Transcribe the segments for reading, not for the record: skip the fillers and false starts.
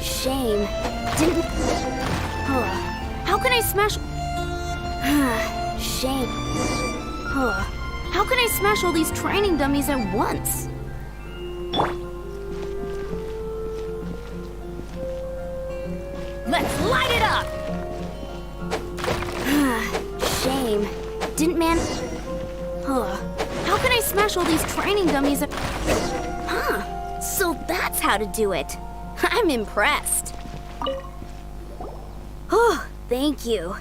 Shame. Didn't... How can I smash... Shame. How can I smash all these training dummies at once? Let's light it up! Shame. Didn't man... How can I smash all these training dummies at... So that's how to do it. I'm impressed. Oh, thank you.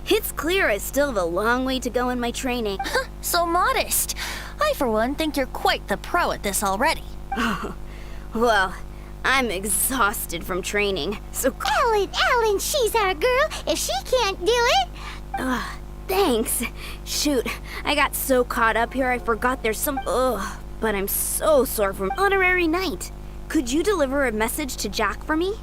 It's clear I still have a long way to go in my training. So modest. I, for one, think you're quite the pro at this already. Well, I'm exhausted from training, so... Ellen, she's our girl. If she can't do it... Thanks. Shoot, I got so caught up here I forgot there's some... but I'm so sore from honorary night. Could you deliver a message to Jack for me?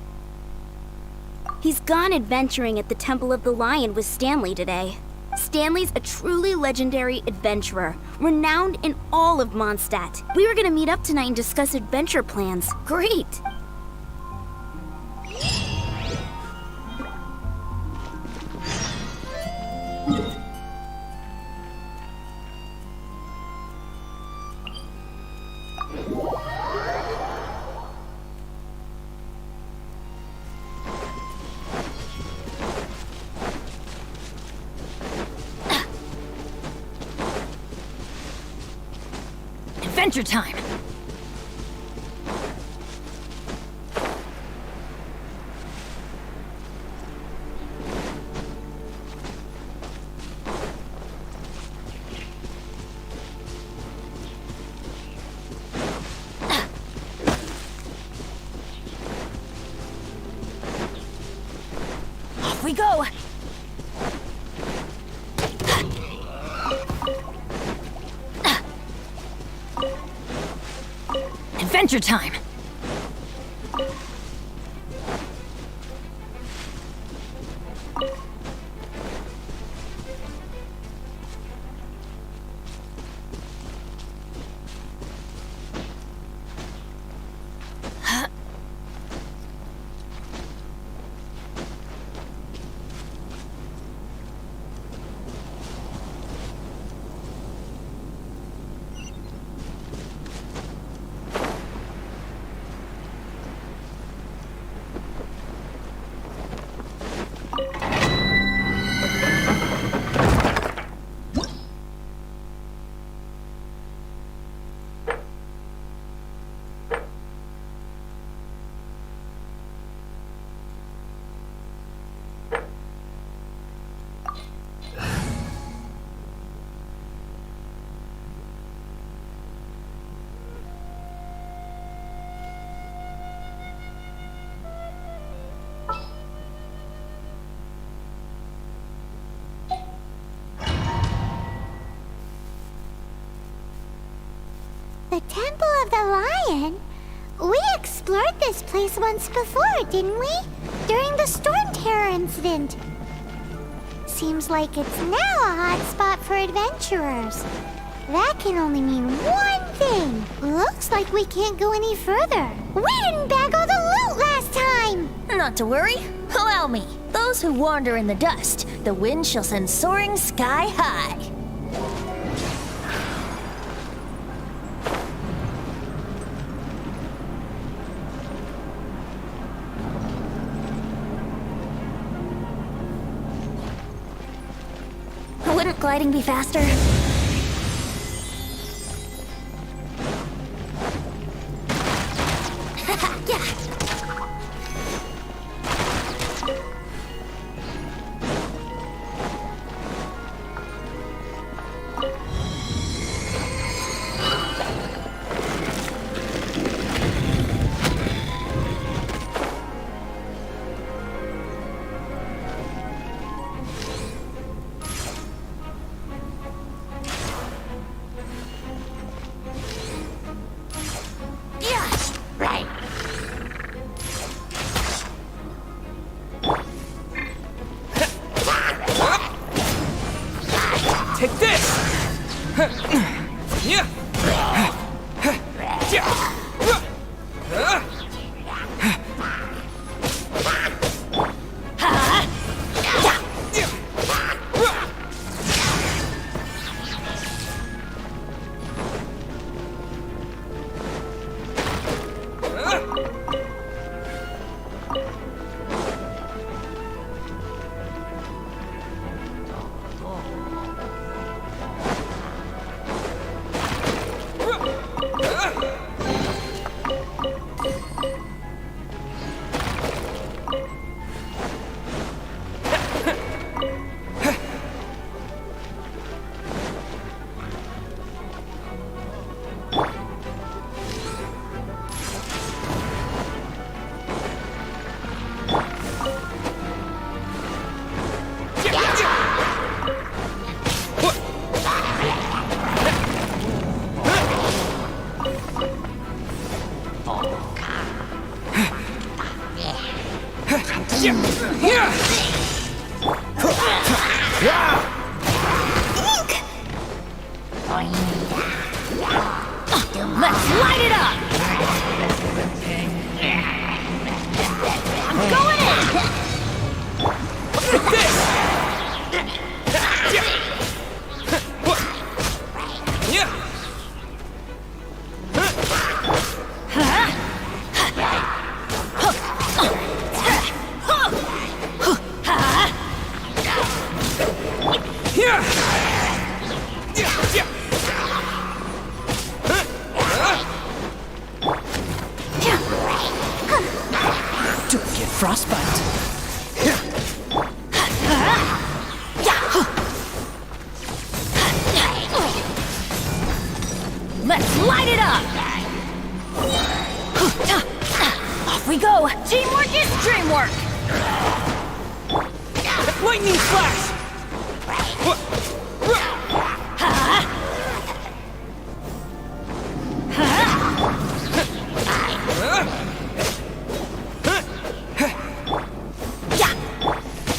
He's gone adventuring at the Temple of the Lion with Stanley today. Stanley's a truly legendary adventurer, renowned in all of Mondstadt. We were gonna meet up tonight and discuss adventure plans. Great! Adventure time! Off we go! Adventure time! The Temple of the Lion? We explored this place once before, didn't we? During the Storm Terror incident. Seems like it's now a hot spot for adventurers. That can only mean one thing. Looks like we can't go any further. We didn't bag all the loot last time! Not to worry. Allow me. Those who wander in the dust, the wind shall send soaring sky high. Wouldn't gliding be faster? Take this! we go! Teamwork is dreamwork! Lightning flash!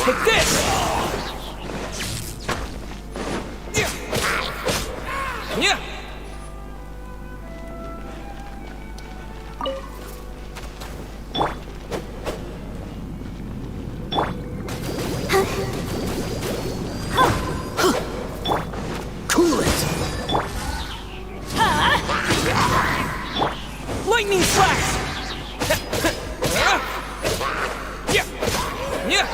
Take this! Yeah! Cool it! Lightning flash! Yeah! Yeah!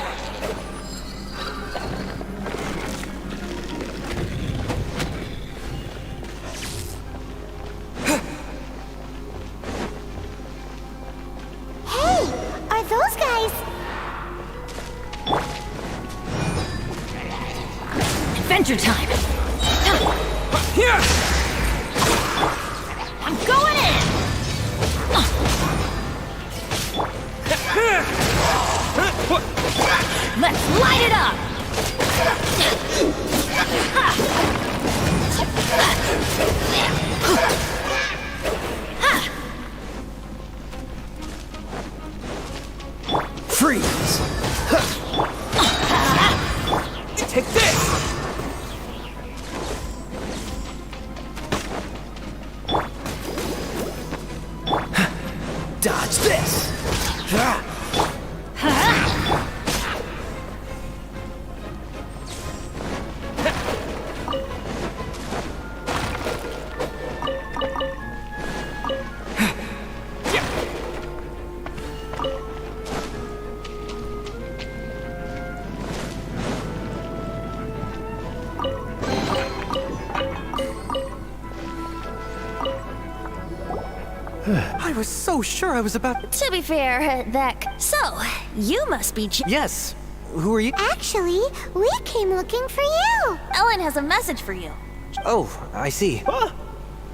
Hey, are those guys? Adventure time! Here! I'm going in! Let's light it up! Freeze! Take this! Dodge this! I was so sure I was about... To be fair, that... So, you must be Yes. Who are you? Actually, we came looking for you. Ellen has a message for you. Oh, I see. Huh?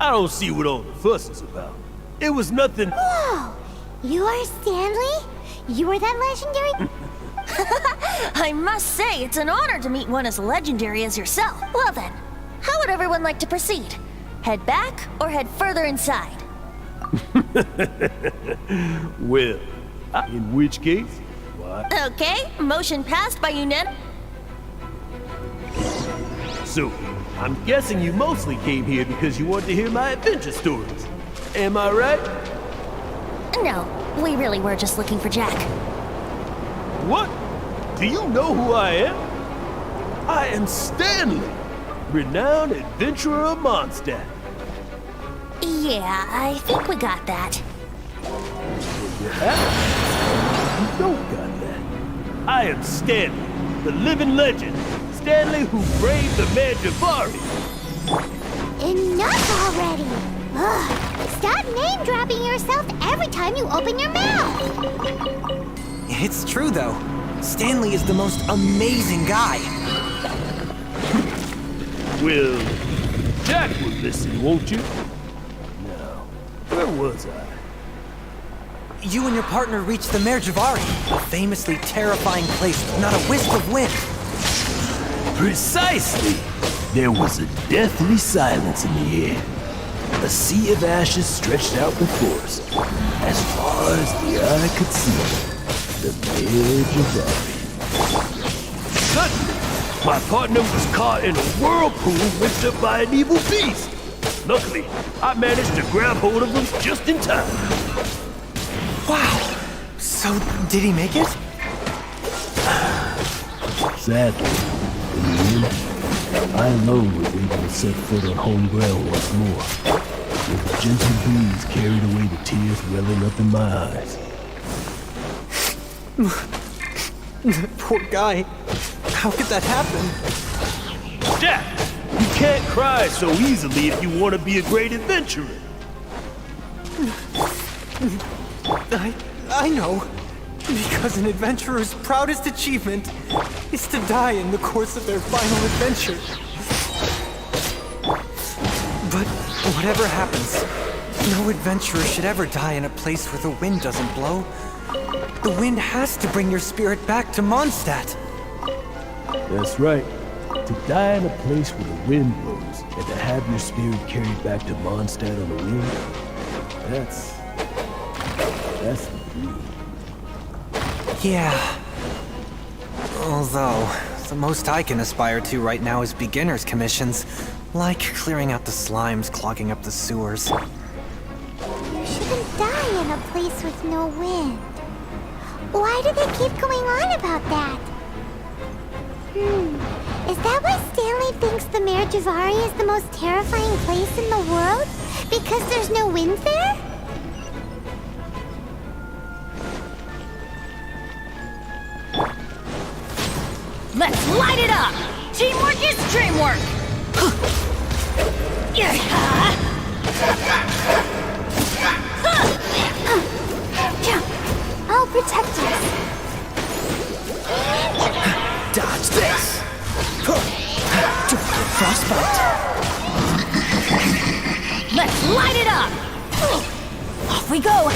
I don't see what all the fuss is about. It was nothing. Whoa, you are Stanley? You are that legendary? I must say, it's an honor to meet one as legendary as yourself. Well then, how would everyone like to proceed? Head back or head further inside? Well, in which case, why? Okay, motion passed by unanimous. So, I'm guessing you mostly came here because you want to hear my adventure stories. Am I right? No, we really were just looking for Jack. What? Do you know who I am? I am Stanley, renowned adventurer of Mondstadt. Yeah, I think we got that. You don't got that. I am Stanley, the living legend. Stanley who braved the Mandravari. Enough already! Ugh, stop name-dropping yourself every time you open your mouth! It's true, though. Stanley is the most amazing guy. Well, Jack will listen, won't you? Now, where was I? You and your partner reached the Merjavari, a famously terrifying place with not a wisp of wind. Precisely! There was a deathly silence in the air. A sea of ashes stretched out before us. As far as the eye could see, the Merjavari. Suddenly, my partner was caught in a whirlpool whipped up by an evil beast. Luckily, I managed to grab hold of him just in time. Wow. So, did he make it? Sadly, in the end, I alone was able to set foot on home ground once more. With a gentle breeze carried away the tears welling up in my eyes. Poor guy. How could that happen? Jack, you can't cry so easily if you want to be a great adventurer. I know. Because an adventurer's proudest achievement is to die in the course of their final adventure. But whatever happens, no adventurer should ever die in a place where the wind doesn't blow, The wind has to bring your spirit back to Mondstadt. That's right. To die in a place where the wind blows, and to have your spirit carried back to Mondstadt on the wind, that's the dream. Yeah. Although, the most I can aspire to right now is beginner's commissions, like clearing out the slimes clogging up the sewers. You shouldn't die in a place with no wind. Why do they keep going on about that? Is that why Stanley thinks the Mare Javari is the most terrifying place in the world? Because there's no wind there? Let's light it up! Teamwork is dreamwork! I'll protect us. Dodge this! Don't get frostbite! Let's light it up! Off we go!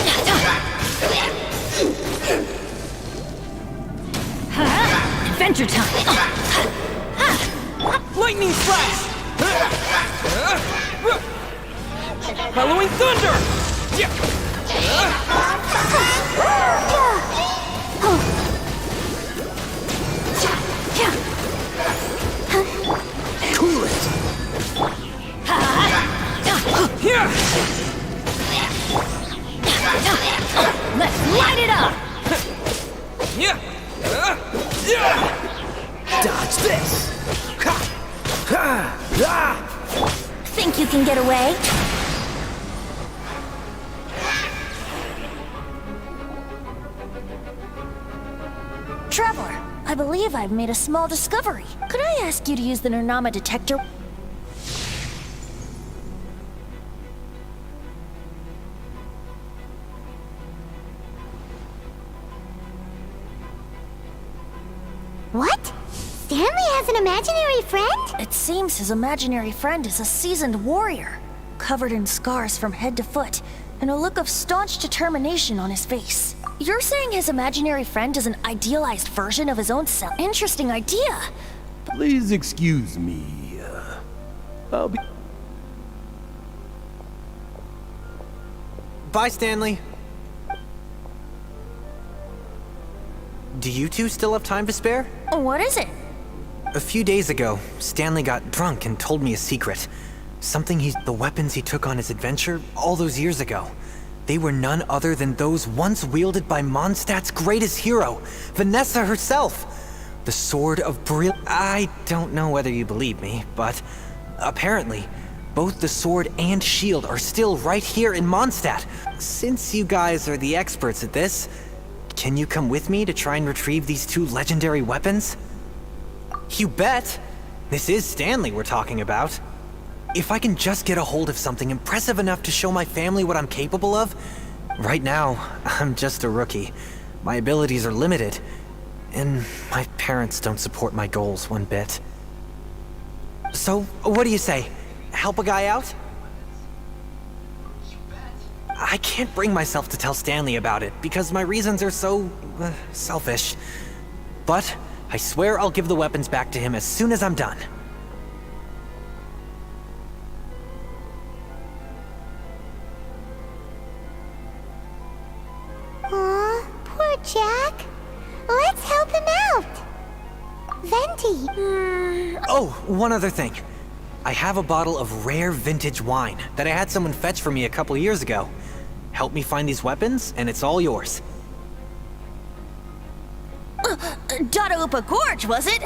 Adventure time! Lightning flash! Halloween thunder! Cool it! Here! Let's light it up! Yeah! Dodge this! Think you can get away? Traveler, I believe I've made a small discovery. Could I ask you to use the Nernama detector? What? Stanley has an imaginary friend? It seems his imaginary friend is a seasoned warrior, covered in scars from head to foot, and a look of staunch determination on his face. You're saying his imaginary friend is an idealized version of his own self? Interesting idea. Please excuse me. I'll be... Bye, Stanley. Do you two still have time to spare? What is it? A few days ago, Stanley got drunk and told me a secret. The weapons he took on his adventure all those years ago. They were none other than those once wielded by Mondstadt's greatest hero, Vanessa herself. The Sword of Brilliance. I don't know whether you believe me, but apparently, both the sword and shield are still right here in Mondstadt. Since you guys are the experts at this, can you come with me to try and retrieve these two legendary weapons? You bet! This is Stanley we're talking about. If I can just get a hold of something impressive enough to show my family what I'm capable of... Right now, I'm just a rookie. My abilities are limited, and my parents don't support my goals one bit. So, what do you say? Help a guy out? I can't bring myself to tell Stanley about it, because my reasons are so... selfish. But I swear I'll give the weapons back to him as soon as I'm done. Aw, poor Jack. Let's help him out. Venti. Oh, one other thing. I have a bottle of rare vintage wine that I had someone fetch for me a couple years ago. Help me find these weapons, and it's all yours. Dada Upa Gorge, was it?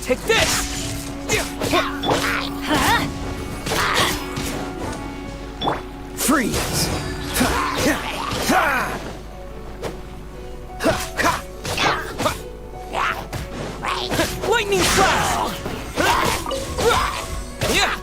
Take this! Freeze! Lightning slash! Yeah!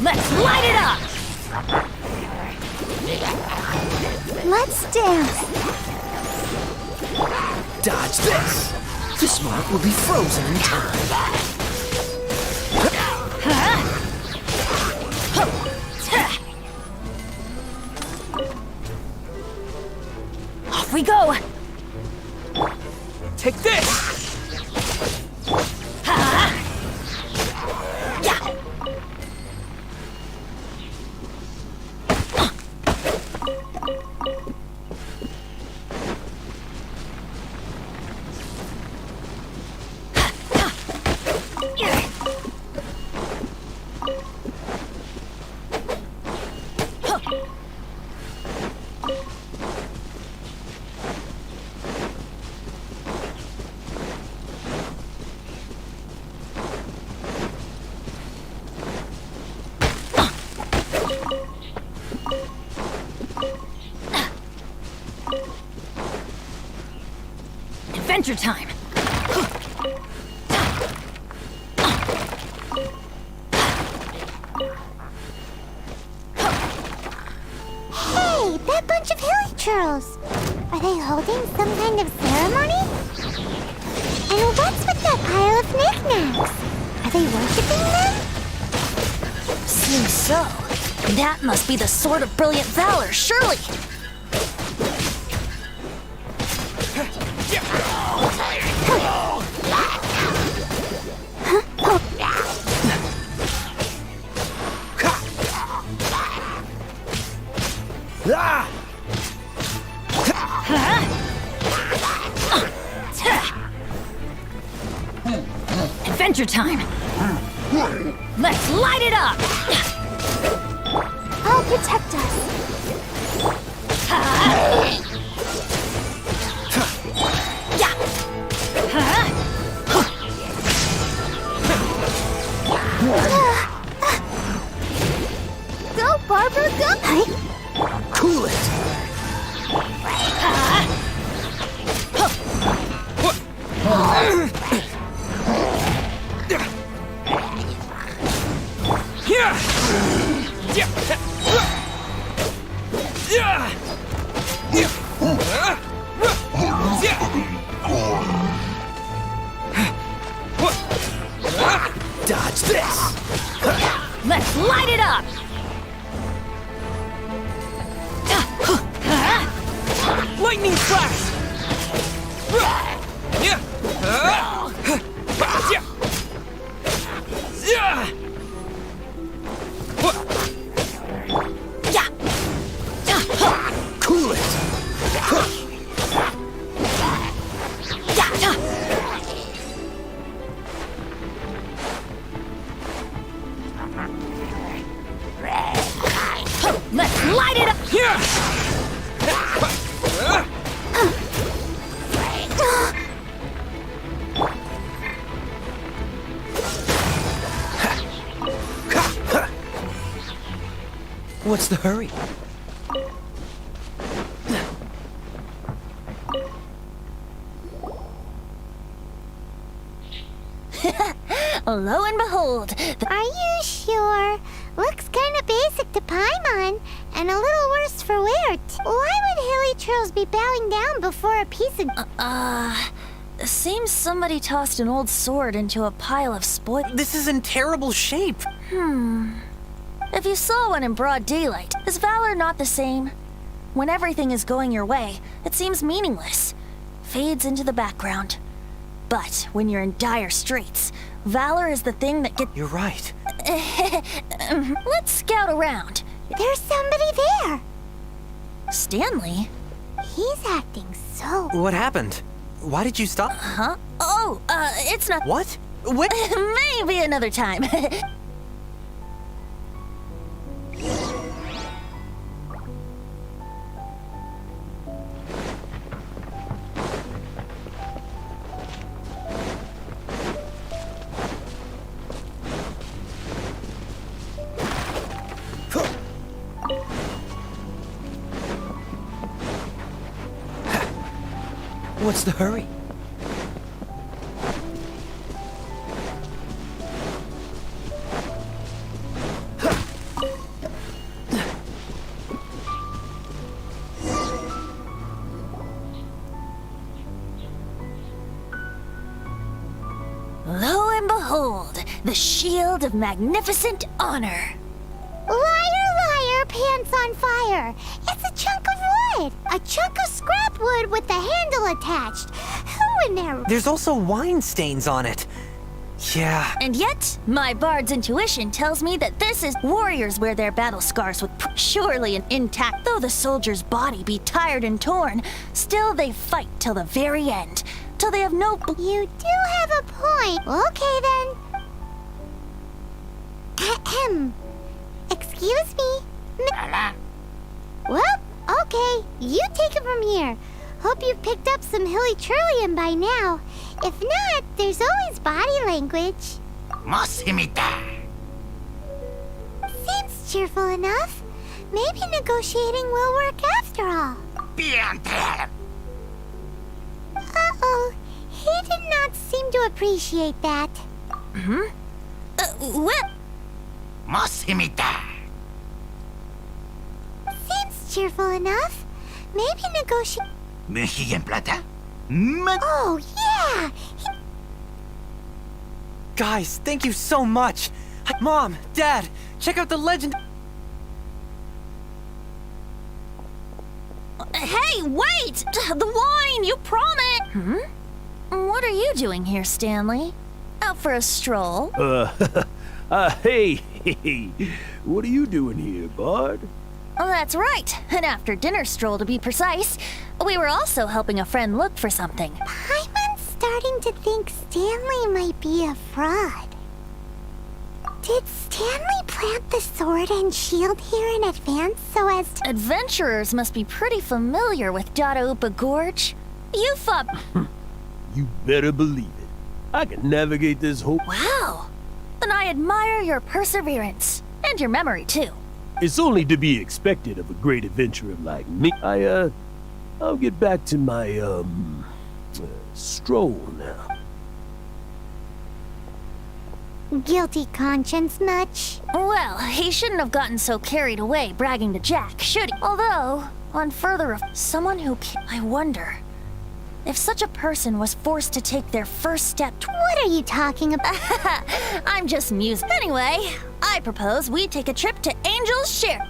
Let's light it up! Let's dance. Dodge this! This mark will be frozen in time. Off we go! Take this! Adventure time! Hey, that bunch of hilly churls. Are they holding some kind of ceremony? And what's with that pile of knickknacks? Are they worshipping them? Seems so. That must be the Sword of Brilliant Valor, surely! Ah! Adventure time! Let's light it up! I'll protect us. Go, Barbara, go! Cool it! Dodge this! Let's light it up! Lightning slash! Cool it! Let's light it up! What's the hurry? Lo and behold, Are you sure? Looks kinda basic to Paimon, and a little worse for wear. Why would hilly trolls be bowing down before a piece of... seems somebody tossed an old sword into a pile of spoil. This is in terrible shape. If you saw one in broad daylight, is valor not the same? When everything is going your way, it seems meaningless, fades into the background. But when you're in dire straits, valor is the thing that gets... You're right. Let's scout around. There's somebody there! Stanley? He's acting so... What happened? Why did you stop? Huh? Oh, it's not... What? What? Maybe another time. What's the hurry? Lo and behold, the shield of magnificent honor. Liar, liar, pants on fire! It's a chunk of wood! A chunk of scrap wood with the handle attached! Who in there? There's also wine stains on it. Yeah. And yet, my bard's intuition tells me that this is warriors wear their battle scars with surely an intact. Though the soldier's body be tired and torn, still they fight till the very end, till they have no... You do have a point. Okay then. Ahem. Excuse me. Well, okay. You take it from here. Hope you've picked up some hilly trillium by now. If not, there's always body language. Seems cheerful enough. Maybe negotiating will work after all. Uh-oh. He did not seem to appreciate that. What? Seems cheerful enough. Maybe negotiate... Oh, yeah! Guys, thank you so much. Mom, Dad, check out the legend. Hey, wait! The wine, you promised! What are you doing here, Stanley? Out for a stroll? Hey, what are you doing here, Bard? Oh, that's right. An after-dinner stroll, to be precise. We were also helping a friend look for something. Paimon's starting to think Stanley might be a fraud. Did Stanley plant the sword and shield here in advance so as to... Adventurers must be pretty familiar with Dadaupa Gorge. You fought... You better believe it. I can navigate this whole... Wow. Then I admire your perseverance. And your memory, too. It's only to be expected of a great adventurer like me. I'll get back to my, stroll now. Guilty conscience much? Well, he shouldn't have gotten so carried away bragging to Jack, should he? Although, on someone who... I wonder... if such a person was forced to take their first step... What are you talking about? I'm just musing. Anyway, I propose we take a trip to Angel's Share.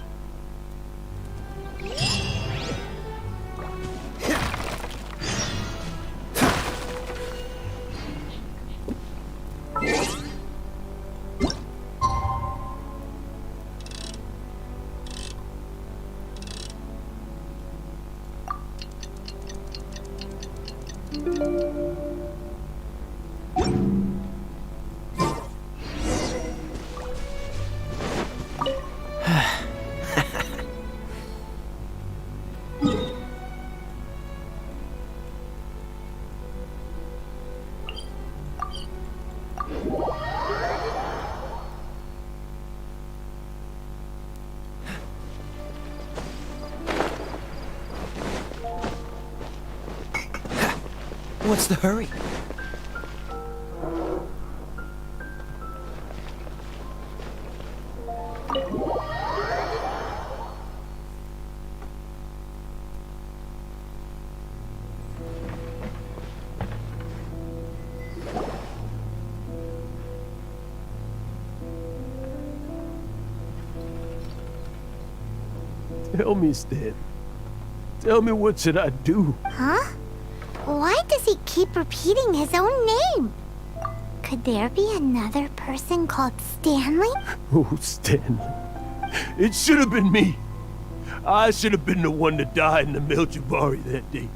What's the hurry? Tell me, Stan. Tell me, what should I do? Huh? Why does he keep repeating his own name? Could there be another person called Stanley? Oh, Stanley. It should have been me. I should have been the one to die in the Melchivari that day.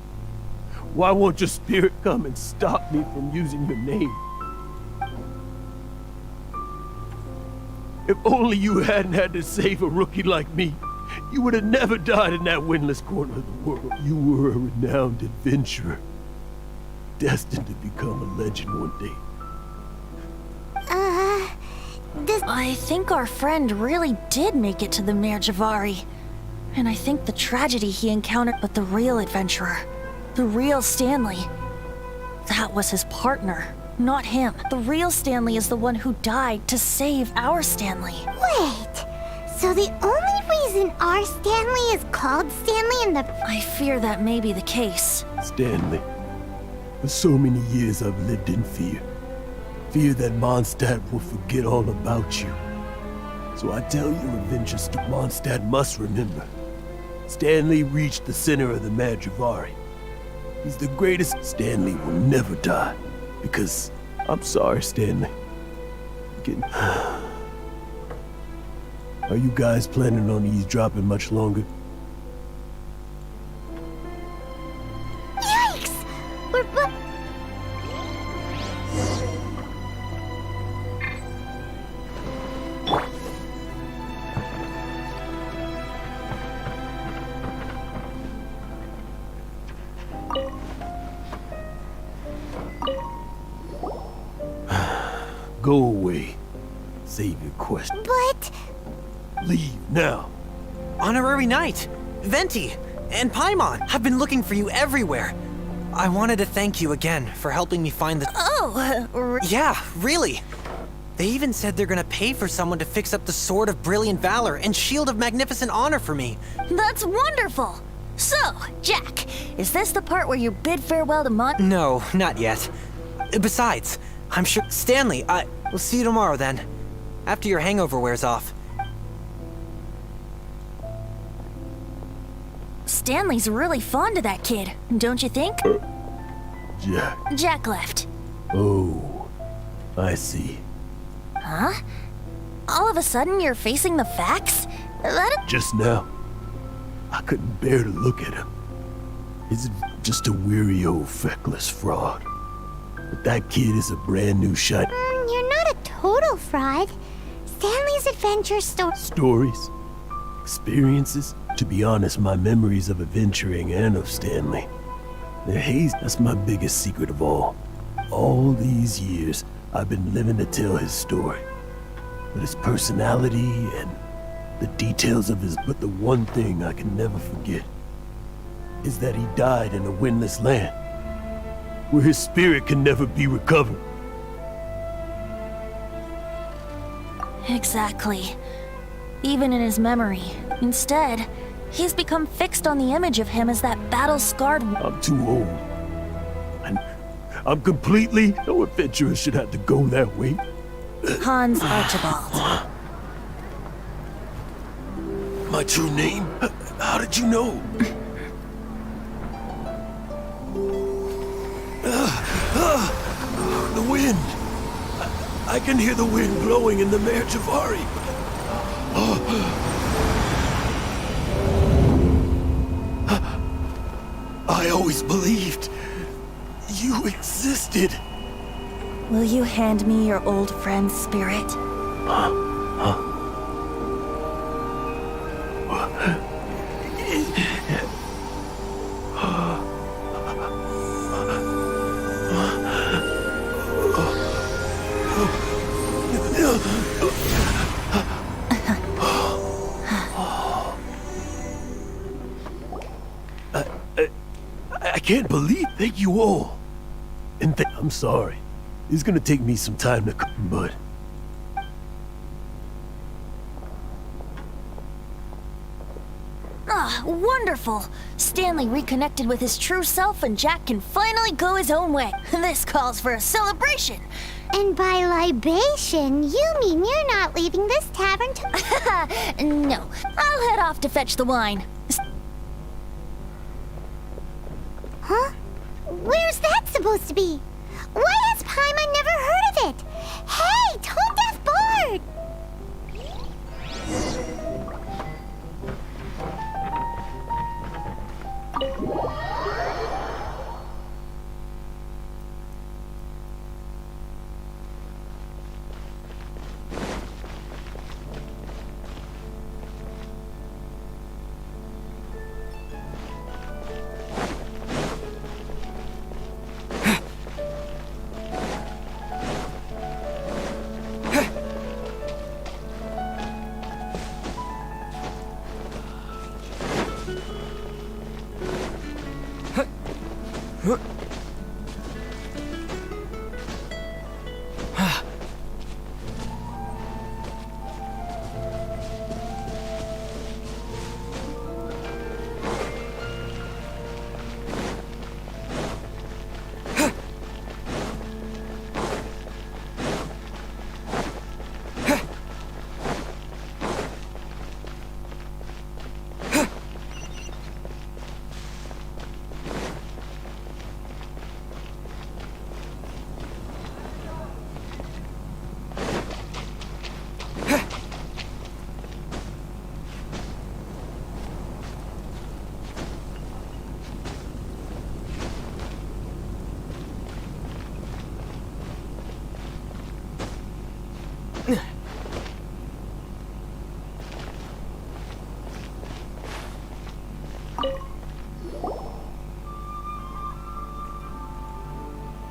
Why won't your spirit come and stop me from using your name? If only you hadn't had to save a rookie like me, you would have never died in that windless corner of the world. You were a renowned adventurer, destined to become a legend one day. I think our friend really did make it to the Merjavari. And I think the tragedy he encountered with the real adventurer, the real Stanley, that was his partner, not him. The real Stanley is the one who died to save our Stanley. Wait, so the only reason our Stanley is called Stanley in the... I fear that may be the case. Stanley, for so many years I've lived in fear. Fear that Mondstadt will forget all about you. So I tell your adventures to Mondstadt must remember. Stanley reached the center of the Madrivari. He's the greatest. Stanley will never die. Because, I'm sorry, Stanley. Are you guys planning on eavesdropping much longer? Yikes! Go away. Save your question. But... Leave now. Honorary Knight, Venti, and Paimon. I've been looking for you everywhere. I wanted to thank you again for helping me find the... Yeah, really. They even said they're gonna pay for someone to fix up the Sword of Brilliant Valor and Shield of Magnificent Honor for me. That's wonderful! So, Jack, is this the part where you bid farewell to No, not yet. Besides, I'm sure... Stanley, we'll see you tomorrow then. After your hangover wears off. Stanley's really fond of that kid, don't you think? Jack. Jack left. Oh, I see. Huh? All of a sudden you're facing the facts? Just now, I couldn't bear to look at him. He's just a weary old feckless fraud. But that kid is a brand new shot. You're not a total fraud. Stanley's adventure Stories? Experiences? To be honest, my memories of adventuring and of Stanley, they're hazy. That's my biggest secret of all. All these years, I've been living to tell his story. But his personality and the details of his... But the one thing I can never forget is that he died in a windless land, where his spirit can never be recovered. Exactly. Even in his memory. Instead, he's become fixed on the image of him as that battle-scarred... I'm too old. And I'm completely... No adventurer should have to go that way. Hans Archibald. My true name? How did you know? The wind. I can hear the wind blowing in the Mare Javari. I always believed you existed. Will you hand me your old friend's spirit? I can't believe. Thank you all. And I'm sorry. It's gonna take me some time to come, but... Ah, wonderful! Stanley reconnected with his true self and Jack can finally go his own way. This calls for a celebration! And by libation, you mean you're not leaving this tavern to... No, I'll head off to fetch the wine. Huh? Where's that supposed to be? Why has Paimon never heard of it? Hey, Tone Deaf Bard!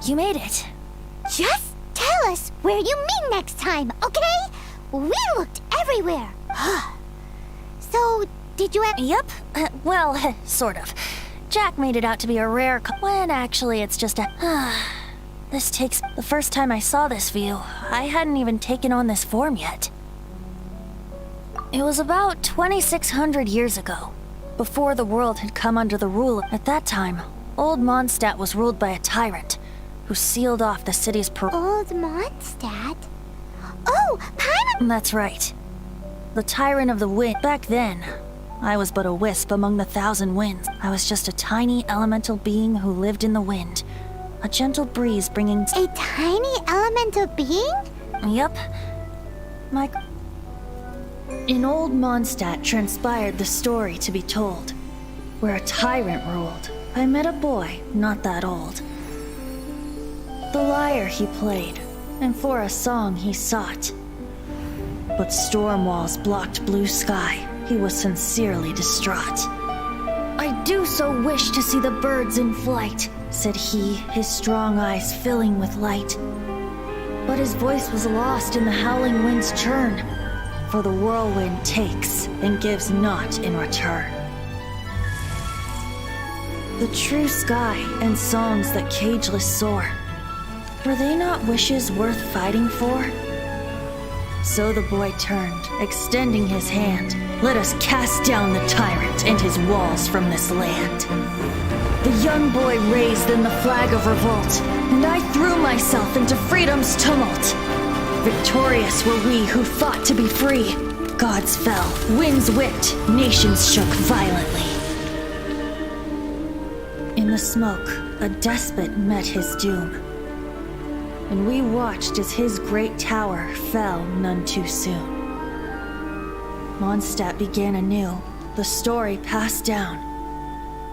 You made it. Just tell us where you meet next time, okay? We looked everywhere. So, did you have... Yep. Well, sort of. Jack made it out to be a rare when actually it's just a... This takes... The first time I saw this view, I hadn't even taken on this form yet. It was about 2,600 years ago, before the world had come under the rule. At that time, old Mondstadt was ruled by a tyrant, who sealed off the city's Old Mondstadt? Oh, Paimon! That's right. The tyrant of the wind. Back then, I was but a wisp among the thousand winds. I was just a tiny elemental being who lived in the wind. A gentle breeze bringing... A tiny elemental being? Yep. In old Mondstadt transpired the story to be told, where a tyrant ruled. I met a boy not that old. The lyre he played, and for a song he sought. But storm walls blocked blue sky. He was sincerely distraught. I do so wish to see the birds in flight, said he, his strong eyes filling with light. But his voice was lost in the howling wind's churn, for the whirlwind takes and gives not in return. The true sky and songs that cageless soar, were they not wishes worth fighting for? So the boy turned, extending his hand. Let us cast down the tyrant and his walls from this land. The young boy raised then the flag of revolt, and I threw myself into freedom's tumult. Victorious were we who fought to be free. Gods fell, winds whipped, nations shook violently. In the smoke, a despot met his doom, and we watched as his great tower fell none too soon. Mondstadt began anew, the story passed down,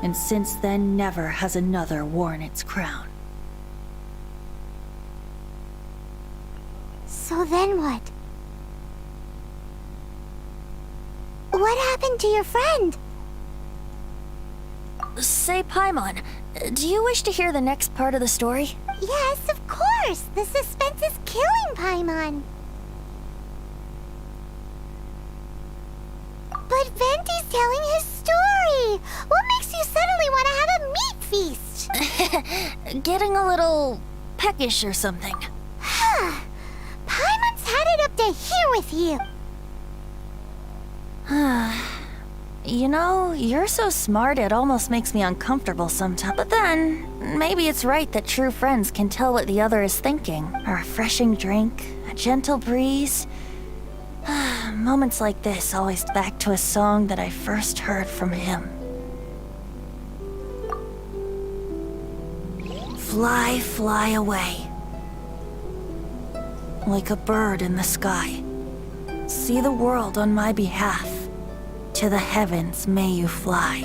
and since then never has another worn its crown. So then what? What happened to your friend? Say, Paimon, do you wish to hear the next part of the story? Yes, of course. The suspense is killing Paimon. But Venti's telling his story. What makes you suddenly want to have a meat feast? getting a little peckish or something. Paimon's had it up to here with you. You know, you're so smart it almost makes me uncomfortable sometimes. But then, maybe it's right that true friends can tell what the other is thinking. A refreshing drink, a gentle breeze. Moments like this always back to a song that I first heard from him. Fly, fly away. Like a bird in the sky. See the world on my behalf. To the heavens may you fly.